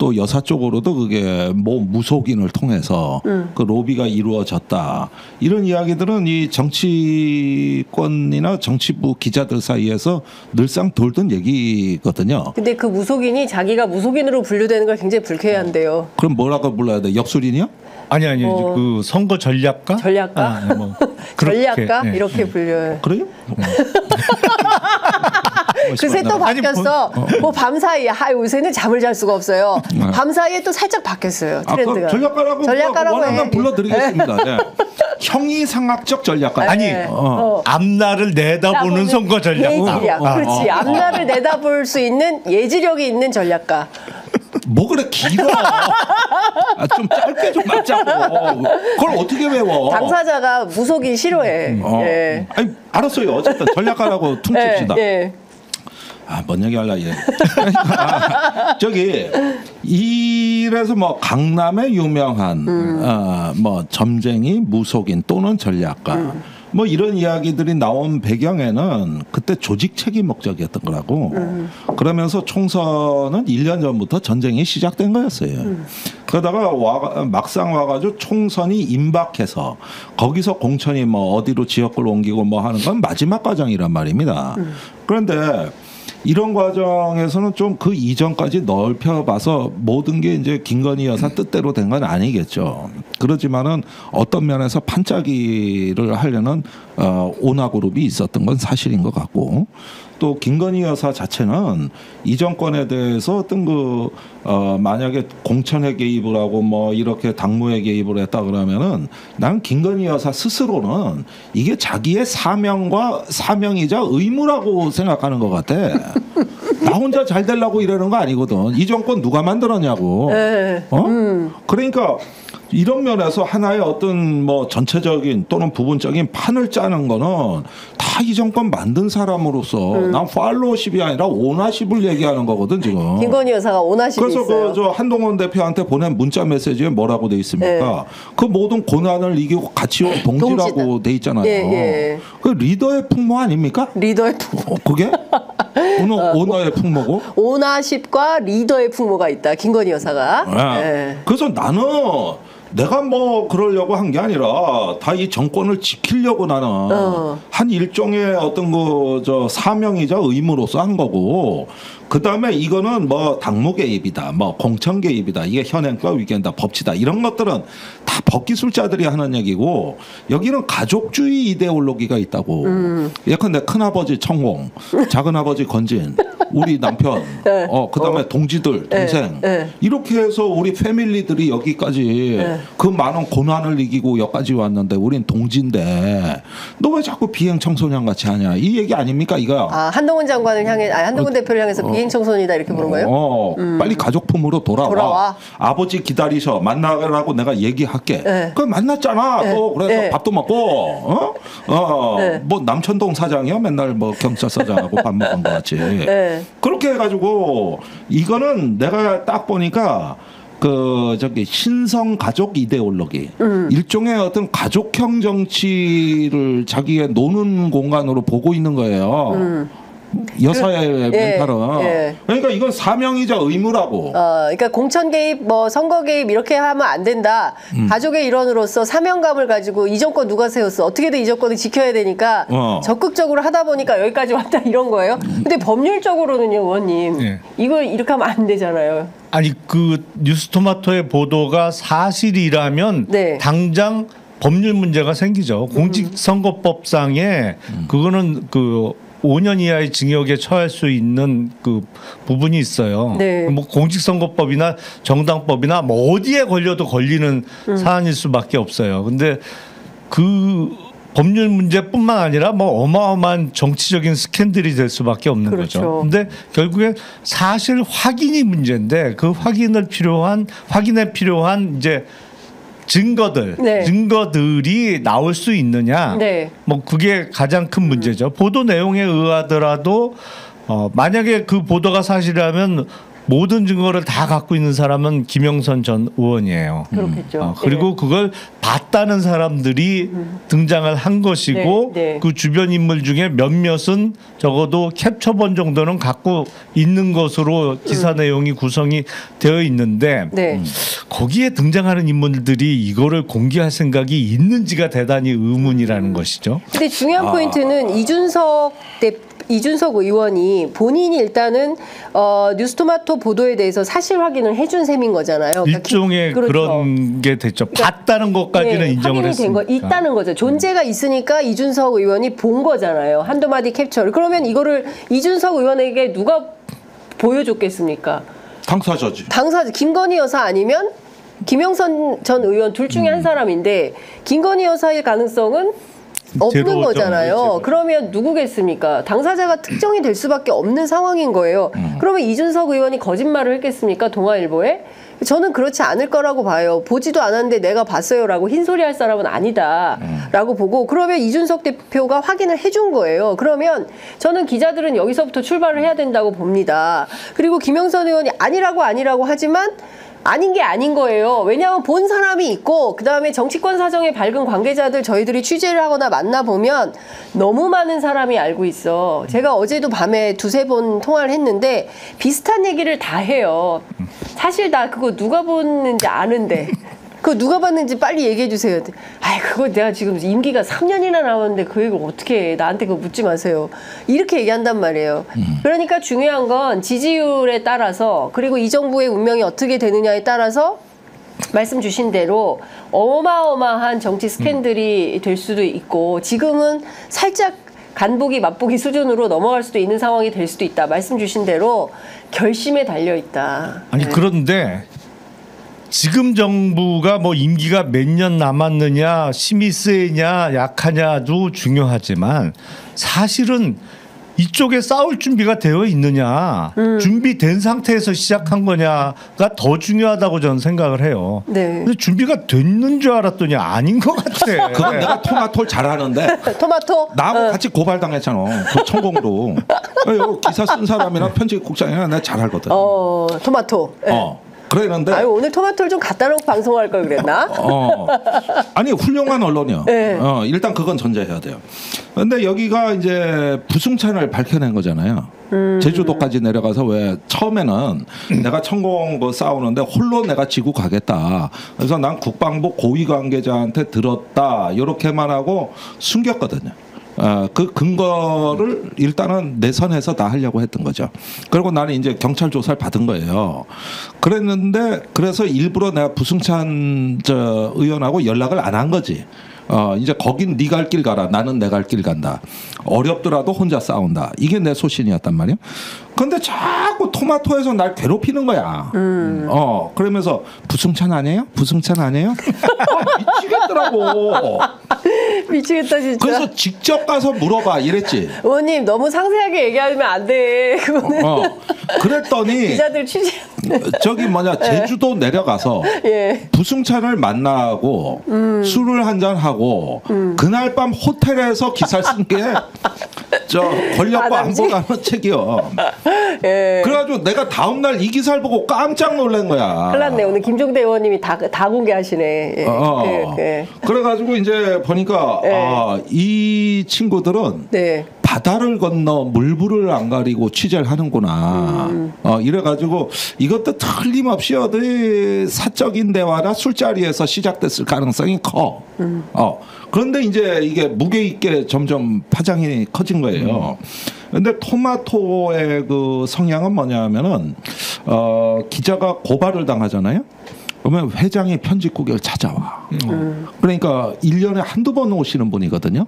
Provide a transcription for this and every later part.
또 여사 쪽으로도 그게 뭐 무속인을 통해서 그 로비가 이루어졌다. 이런 이야기들은 이 정치권이나 정치부 기자들 사이에서 늘상 돌던 얘기거든요. 근데 그 무속인이 자기가 무속인으로 분류되는 걸 굉장히 불쾌해한대요. 그럼 뭐라고 불러야 돼? 역술인이요? 아니 그 선거 전략가? 전략가? 뭐 전략가? 네. 이렇게 불려요. 그래요? 그새 또 바뀌었어. 뭐 밤사이에 요새는 잠을 잘 수가 없어요. 밤사이에 또 살짝 바뀌었어요. 트렌드가. 전략가라고 원하면 불러드리겠습니다. 네. 형이상학적 전략가. 아니 앞날을 내다보는 선거 전략가. 예지력. 그렇지. 앞날을 내다볼 수 있는 예지력이 있는 전략가. 뭐 그래 길어. 좀 짧게 좀 맞자고. 그걸 어떻게 외워? 당사자가 무속인 싫어해. 예. 아니 알았어요. 어쨌든 전략가라고 퉁칩시다. 예. 뭔 얘기 할라 얘. 저기 이래서 뭐 강남의 유명한 뭐 점쟁이 무속인 또는 전략가 뭐 이런 이야기들이 나온 배경에는 그때 조직 책임 목적이었던 거라고. 그러면서 총선은 1년 전부터 전쟁이 시작된 거였어요. 그러다가 막상 와가지고 총선이 임박해서 거기서 공천이 뭐 어디로 지역구로 옮기고 뭐 하는 건 마지막 과정이란 말입니다. 그런데 이런 과정에서는 좀 그 이전까지 넓혀봐서 모든 게 이제 김건희 여사 뜻대로 된 건 아니겠죠. 그렇지만은 어떤 면에서 판짜기를 하려는 오나그룹이 있었던 건 사실인 것 같고, 또 김건희 여사 자체는 이 정권에 대해서 어떤 만약에 공천에 개입을 하고 뭐 이렇게 당무에 개입을 했다 그러면은 난 김건희 여사 스스로는 이게 자기의 사명이자 의무라고 생각하는 것 같아. 나 혼자 잘 되려고 이러는 거 아니거든. 이 정권 누가 만들었냐고. 그러니까 이런 면에서 하나의 어떤 뭐 전체적인 또는 부분적인 판을 짜는 거는 다 이 정권 만든 사람으로서 난 팔로우십이 아니라 오너십을 얘기하는 거거든 지금. 김건희 여사가 오너십이 그래서 있어요. 저 한동훈 대표한테 보낸 문자 메시지에 뭐라고 돼 있습니까? 그 모든 고난을 이기고 같이 온 동지라고 돼 있잖아요. 그 리더의 풍모 아닙니까? 리더의 풍모. 그게? 오너의 풍모고? 오너십과 리더의 풍모가 있다. 김건희 여사가. 그래서 나는 내가 뭐 그러려고 한 게 아니라 다 이 정권을 지키려고 나는 한 일종의 어떤 사명이자 의무로서 한 거고, 그 다음에 이거는 뭐 당무 개입이다, 뭐 공천 개입이다, 이게 현행과 위헌이다, 법치다, 이런 것들은 다 법기술자들이 하는 얘기고, 여기는 가족주의 이데올로기가 있다고. 예컨대 큰아버지 청홍, 작은아버지 건진, 우리 남편, 그 다음에 동지들, 동생, 이렇게 해서 우리 패밀리들이 여기까지 그 많은 고난을 이기고 여기까지 왔는데 우린 동지인데 너 왜 자꾸 비행 청소년 같이 하냐, 이 얘기 아닙니까 이거? 한동훈 장관을 향해, 한동훈 대표를 향해서 비행 청소년이다 이렇게 보는 거예요? 빨리 가족품으로 돌아와. 아버지 기다리셔, 만나라고 내가 얘기할게. 그 만났잖아. 또 그래서 밥도 먹고, 뭐 남천동 사장이요, 맨날 뭐 경찰서장하고 밥 먹은 것 같이. 그렇게 해가지고 이거는 내가 딱 보니까 신성 가족 이데올로기, 일종의 어떤 가족형 정치를 자기의 노는 공간으로 보고 있는 거예요. 여사의 멘탈은. 그러니까 이건 사명이자 의무라고. 그러니까 공천 개입, 뭐 선거 개입 이렇게 하면 안 된다. 가족의 일원으로서 사명감을 가지고 이 정권 누가 세웠어, 어떻게든 이 정권을 지켜야 되니까 적극적으로 하다 보니까 여기까지 왔다, 이런 거예요. 근데 법률적으로는요, 의원님, 이걸 이렇게 하면 안 되잖아요. 아니 그 뉴스토마토의 보도가 사실이라면 당장 법률 문제가 생기죠. 공직선거법상에 그거는 5년 이하의 징역에 처할 수 있는 그 부분이 있어요. 뭐 공직선거법이나 정당법이나 뭐 어디에 걸려도 걸리는 사안일 수밖에 없어요. 근데 그 법률 문제뿐만 아니라 뭐 어마어마한 정치적인 스캔들이 될 수밖에 없는 거죠. 근데 결국에 사실 확인이 문제인데 그 확인에 필요한 이제 증거들이 나올 수 있느냐. 뭐 그게 가장 큰 문제죠. 보도 내용에 의하더라도 만약에 그 보도가 사실이라면 모든 증거를 다 갖고 있는 사람은 김영선 전 의원이에요. 그렇겠죠. 그리고 그걸 봤다는 사람들이 등장을 한 것이고 그 주변 인물 중에 몇몇은 적어도 캡처본 정도는 갖고 있는 것으로 기사 내용이 구성이 되어 있는데 거기에 등장하는 인물들이 이거를 공개할 생각이 있는지가 대단히 의문이라는 것이죠. 근데 중요한 포인트는 이준석 의원이 본인이 일단은 뉴스토마토 보도에 대해서 사실 확인을 해준 셈인 거잖아요. 그러니까 일종의 그런 게 됐죠. 봤다는 것까지는 인정을 했으니까. 있다는 거죠. 존재가 있으니까 이준석 의원이 본 거잖아요. 한두 마디 캡처를. 그러면 이거를 이준석 의원에게 누가 보여줬겠습니까? 당사자지. 당사자 김건희 여사 아니면 김영선 전 의원 둘 중에 한 사람인데 김건희 여사의 가능성은 없는 거잖아요. 그러면 누구겠습니까? 당사자가 특정이 될 수밖에 없는 상황인 거예요. 그러면 이준석 의원이 거짓말을 했겠습니까? 동아일보에? 저는 그렇지 않을 거라고 봐요. 보지도 않았는데 내가 봤어요라고 흰소리 할 사람은 아니다라고 보고 그러면 이준석 대표가 확인을 해준 거예요. 그러면 저는 기자들은 여기서부터 출발을 해야 된다고 봅니다. 그리고 김영선 의원이 아니라고 하지만 아닌 게 아닌 거예요. 왜냐하면 본 사람이 있고 그다음에 정치권 사정에 밝은 관계자들 저희들이 취재를 하거나 만나보면 너무 많은 사람이 알고 있어. 제가 어제도 밤에 두세 번 통화를 했는데 비슷한 얘기를 다 해요. 사실 나 그거 누가 봤는지 아는데 그거 누가 봤는지 빨리 얘기해 주세요. 아이 그거 내가 지금 임기가 3년이나 남았는데 그 얘기를 어떻게 해. 나한테 그거 묻지 마세요. 이렇게 얘기한단 말이에요. 그러니까 중요한 건 지지율에 따라서 그리고 이 정부의 운명이 어떻게 되느냐에 따라서 말씀 주신 대로 어마어마한 정치 스캔들이 될 수도 있고 지금은 살짝 간보기 맛보기 수준으로 넘어갈 수도 있는 상황이 될 수도 있다. 말씀 주신 대로 결심에 달려있다. 아니 그런데 지금 정부가 뭐 임기가 몇 년 남았느냐 힘이 세냐 약하냐도 중요하지만 사실은 이쪽에 싸울 준비가 되어 있느냐 준비된 상태에서 시작한 거냐가 더 중요하다고 저는 생각을 해요. 근데 준비가 됐는 줄 알았더니 아닌 것 같아. 그건 내가 토마토를 잘하는데 토마토? 나하고 같이 고발당했잖아. 그 천공으로. 기사 쓴 사람이랑 편집국장이랑 내가 잘 알거든. 토마토. 그랬는데 아유, 오늘 토마토를 좀 갖다 놓고 방송할 걸 그랬나? 아니 훌륭한 언론이요. 일단 그건 전제해야 돼요. 근데 여기가 이제 부승찬을 밝혀낸 거잖아요. 제주도까지 내려가서 왜 처음에는 내가 천공 뭐 싸우는데 홀로 내가 지고 가겠다. 그래서 난 국방부 고위 관계자한테 들었다. 이렇게만 하고 숨겼거든요. 그 근거를 일단은 내선해서 다 하려고 했던 거죠. 그리고 나는 이제 경찰 조사를 받은 거예요. 그랬는데 그래서 일부러 내가 부승찬 의원하고 연락을 안 한 거지. 이제 거긴 네 갈 길 가라. 나는 내 갈 길 간다. 어렵더라도 혼자 싸운다. 이게 내 소신이었단 말이야. 근데 자꾸 토마토에서 날 괴롭히는 거야. 그러면서 부승찬 아니에요? 부승찬 아니에요? 미치겠더라고. 미치겠다 진짜. 그래서 직접 가서 물어봐 이랬지. 의원님 너무 상세하게 얘기하면 안 돼. 그거는. 그랬더니 기자들 취재. 저기 제주도 내려가서 부승찬을 만나고 술을 한잔 하고 그날 밤 호텔에서 기사를 쓴 게 저 권력과 안보라는 책이요. 그래가지고 내가 다음 날 이 기사를 보고 깜짝 놀란 거야. 큰일 났네. 오늘 김종대 의원님이 다 공개하시네. 그래가지고 이제 보니까 이 친구들은 바다를 건너 물불을 안 가리고 취재를 하는구나. 이래가지고 이것도 틀림없이 어디 사적인 대화나 술자리에서 시작됐을 가능성이 커. 그런데 이제 이게 무게 있게 점점 파장이 커진 거예요. 근데 토마토의 그 성향은 뭐냐면은 기자가 고발을 당하잖아요. 그러면 회장이 편집국을 찾아와. 그러니까 1년에 한두 번 오시는 분이거든요.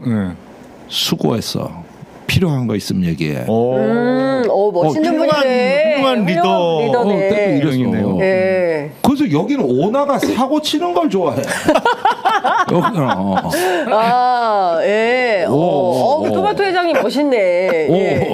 수고했어. 필요한 거 있으면 얘기해. 멋있는 분이네. 훌륭한 리더네. 이러네요. 그래서 여기는 오나가 사고 치는 걸 좋아해. 여기는. 그 토마토 회장이 멋있네.